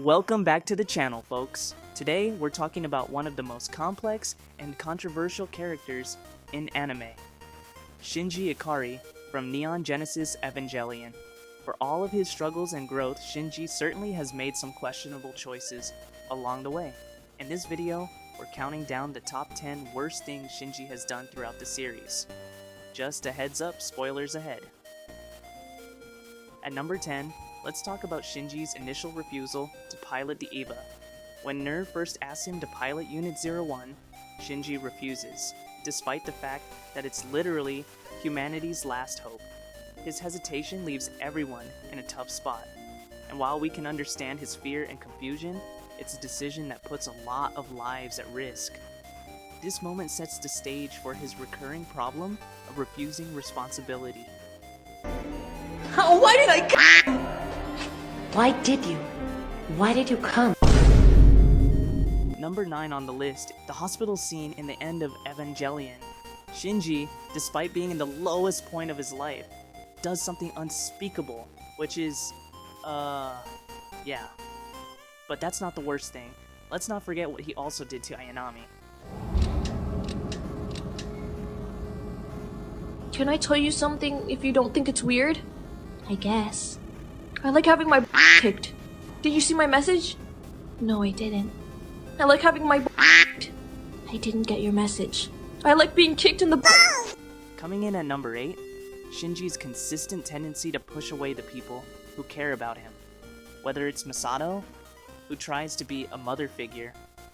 Welcome back to the channel, folks. Today, we're talking about one of the most complex and controversial characters in anime, Shinji Ikari from Neon Genesis Evangelion. For all of his struggles and growth, Shinji certainly has made some questionable choices along the way. In this video, we're counting down the top 10 worst things Shinji has done throughout the series. Just a heads up, spoilers ahead. At number 10, let's talk about Shinji's initial refusal to pilot the EVA. When NERV first asks him to pilot Unit 01, Shinji refuses, despite the fact that it's literally humanity's last hope. His hesitation leaves everyone in a tough spot, and while we can understand his fear and confusion, it's a decision that puts a lot of lives at risk. This moment sets the stage for his recurring problem of refusing responsibility. Oh, why did I come? Why did you? Why did you come? Number 9 on the list, the hospital scene in the end of Evangelion. Shinji, despite being in the lowest point of his life, does something unspeakable, which is, yeah. But that's not the worst thing. Let's not forget what he also did to Ayanami. Can I tell you something if you don't think it's weird? I guess. I like having my kicked. Did you see my message? No, I didn't. I like having my kicked. I didn't get your message. I like being kicked in the Coming in at number 8, Shinji's consistent tendency to push away the people who care about him. Whether it's Masato, who tries to be a mother figure,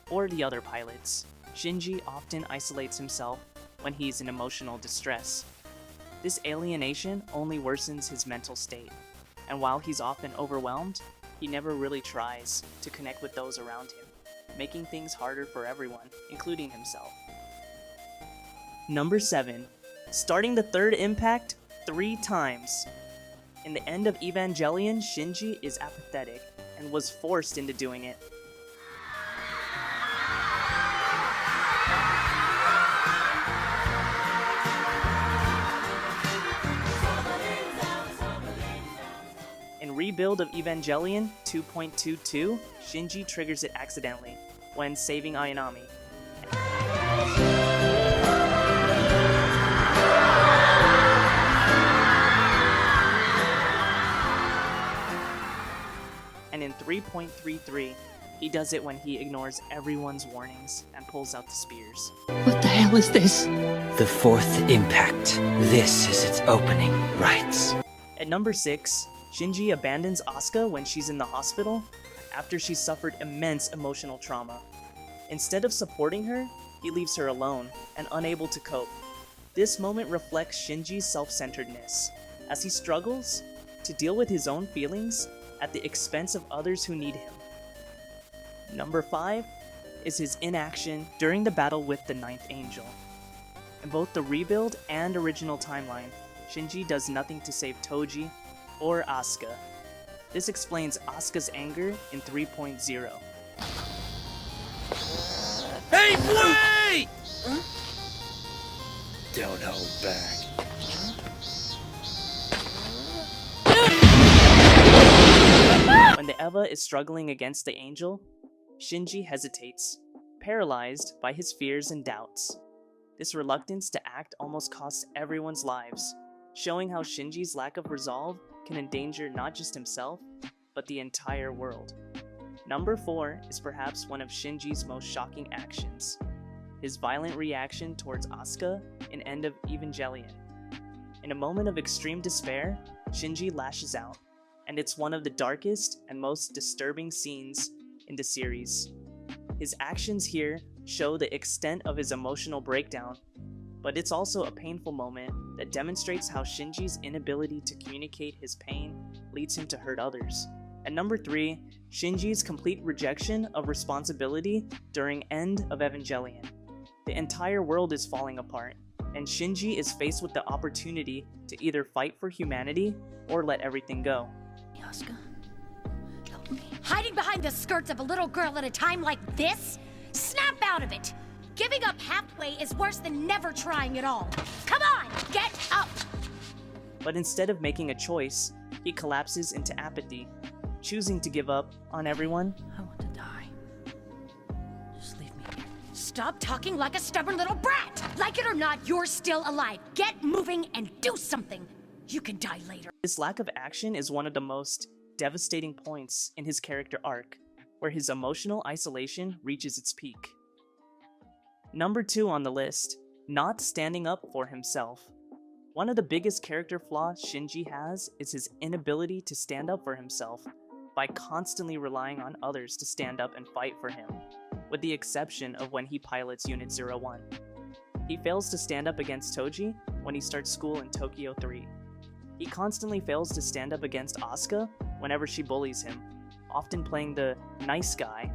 or the other pilots, Shinji often isolates himself when he's in emotional distress. This alienation only worsens his mental state, and while he's often overwhelmed, he never really tries to connect with those around him, making things harder for everyone, including himself. Number 7. Starting the third impact 3 times. In the end of Evangelion, Shinji is apathetic and was forced into doing it. In Rebuild of Evangelion 2.22, Shinji triggers it accidentally when saving Ayanami. And in 3.33, he does it when he ignores everyone's warnings and pulls out the spears. What the hell is this? The fourth impact. This is its opening rites. At number 6, Shinji abandons Asuka when she's in the hospital after she suffered immense emotional trauma. Instead of supporting her, he leaves her alone and unable to cope. This moment reflects Shinji's self-centeredness, as he struggles to deal with his own feelings at the expense of others who need him. Number 5 is his inaction during the battle with the Ninth Angel. In both the rebuild and original timeline, Shinji does nothing to save Toji or Asuka. This explains Asuka's anger in 3.0. Hey, wait! Huh? Don't hold back. When the Eva is struggling against the angel, Shinji hesitates, paralyzed by his fears and doubts. This reluctance to act almost costs everyone's lives, showing how Shinji's lack of resolve can endanger not just himself, but the entire world. Number 4 is perhaps one of Shinji's most shocking actions, his violent reaction towards Asuka in End of Evangelion. In a moment of extreme despair, Shinji lashes out, and it's one of the darkest and most disturbing scenes in the series. His actions here show the extent of his emotional breakdown, but it's also a painful moment that demonstrates how Shinji's inability to communicate his pain leads him to hurt others. At number 3, Shinji's complete rejection of responsibility during End of Evangelion. The entire world is falling apart, and Shinji is faced with the opportunity to either fight for humanity or let everything go. Asuka, help me. Hiding behind the skirts of a little girl at a time like this? Snap out of it! Giving up halfway is worse than never trying at all. Come on, get up! But instead of making a choice, he collapses into apathy. choosing to give up on everyone. I want to die. Just leave me here. Stop talking like a stubborn little brat! Like it or not, you're still alive. Get moving and do something. You can die later. This lack of action is one of the most devastating points in his character arc, where his emotional isolation reaches its peak. Number 2 on the list, not standing up for himself. One of the biggest character flaws Shinji has is his inability to stand up for himself by constantly relying on others to stand up and fight for him, with the exception of when he pilots Unit 01. He fails to stand up against Toji when he starts school in Tokyo 3. He constantly fails to stand up against Asuka whenever she bullies him, often playing the nice guy,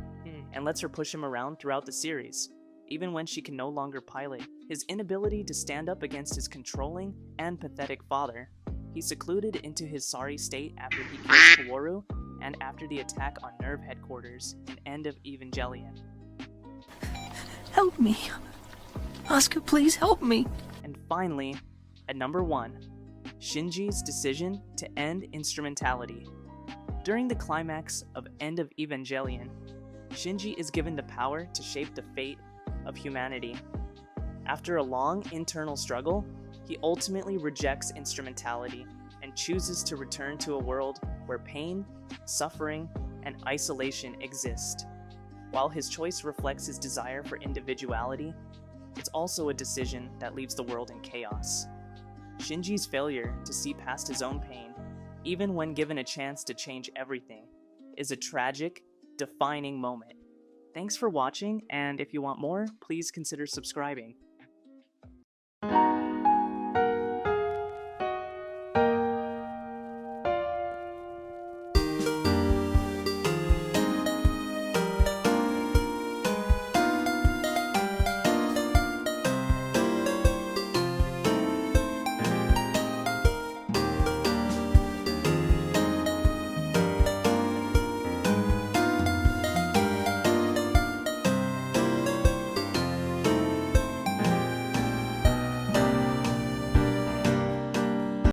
and lets her push him around throughout the series, even when she can no longer pilot. His inability to stand up against his controlling and pathetic father. He's secluded into his sorry state after he kills Kaworu and after the attack on Nerve Headquarters in End of Evangelion. Help me. Asuka, please help me. And finally, at number 1, Shinji's decision to end instrumentality. During the climax of End of Evangelion, Shinji is given the power to shape the fate of humanity. After a long internal struggle, he ultimately rejects instrumentality and chooses to return to a world where pain, suffering, and isolation exist. While his choice reflects his desire for individuality, it's also a decision that leaves the world in chaos. Shinji's failure to see past his own pain, even when given a chance to change everything, is a tragic, defining moment. Thanks for watching, and if you want more, please consider subscribing.